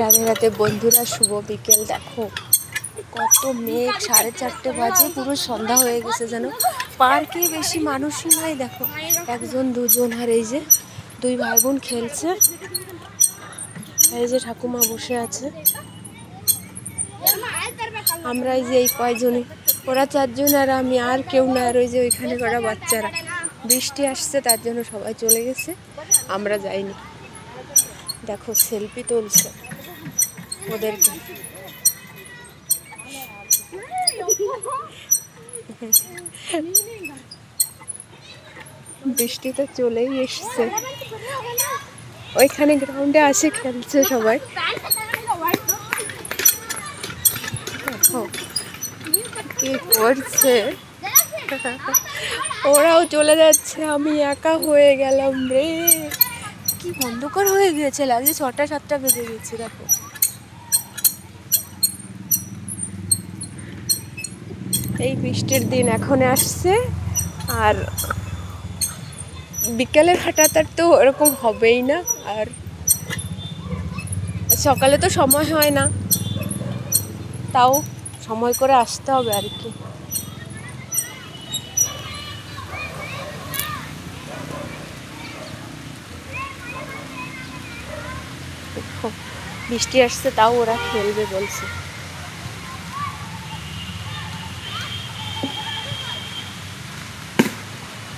রাধে রাধে বন্ধুরা, শুভ বিকেল। দেখো কত মেঘ, 4:30 বাজে, পুরো সন্ধ্যা হয়ে গেছে যেন। পার্কে বেশি মানুষই নাই, দেখো একজন দুজন, আর এই যে দুই ভাই বোন খেলছে, এই যে ঠাকুমা বসে আছে। আমরা এই যে এই কয়জনই, ওরা 4জন আর আমি, আর কেউ না। আর ওই যে ওইখানে করা বাচ্চারা, বৃষ্টি আসছে তার জন্য সবাই চলে গেছে, আমরা যাইনি। দেখো সেলফি তুলছে ওদেরকে। বৃষ্টি তো চলেই এসছে, ওইখানে গ্রাউন্ডে আসে খেলছে সবাই। দেখো কি করছে, ওরাও চলে যাচ্ছে, আমি একা হয়ে গেলাম রে। কি অন্ধকার হয়ে গিয়েছে, লাগছে 6টা 7টা বেজে গেছে। দেখো এই বৃষ্টির দিন এখন আসছে, আর বিকেলের হাঁটাটা তো ওরকম হবেই না, আর সকালে তো সময় হয় না, তাও সময় করে আসতে হবে আর কি। বৃষ্টি আসছে তাও ওরা খেলবে বলছে।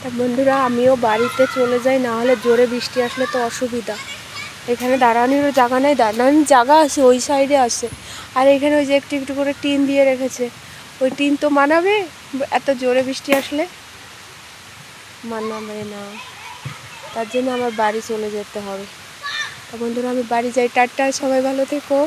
তা বন্ধুরা, আমিও বাড়িতে চলে যাই, না হলে জোরে বৃষ্টি আসলে তো অসুবিধা। এখানে দাঁড়ানোরও জায়গা নেই, দাঁড়ানোর জায়গা আছে ওই সাইডে আছে, আর এখানে ওই যে একটু একটু করে টিন দিয়ে রেখেছে, ওই টিন তো মানাবে এত জোরে বৃষ্টি আসলে? মানাবে না, তার জন্য আমার বাড়ি চলে যেতে হবে। তা বন্ধুরা, আমি বাড়ি যাই, টাটা, সবাই ভালো থেকো।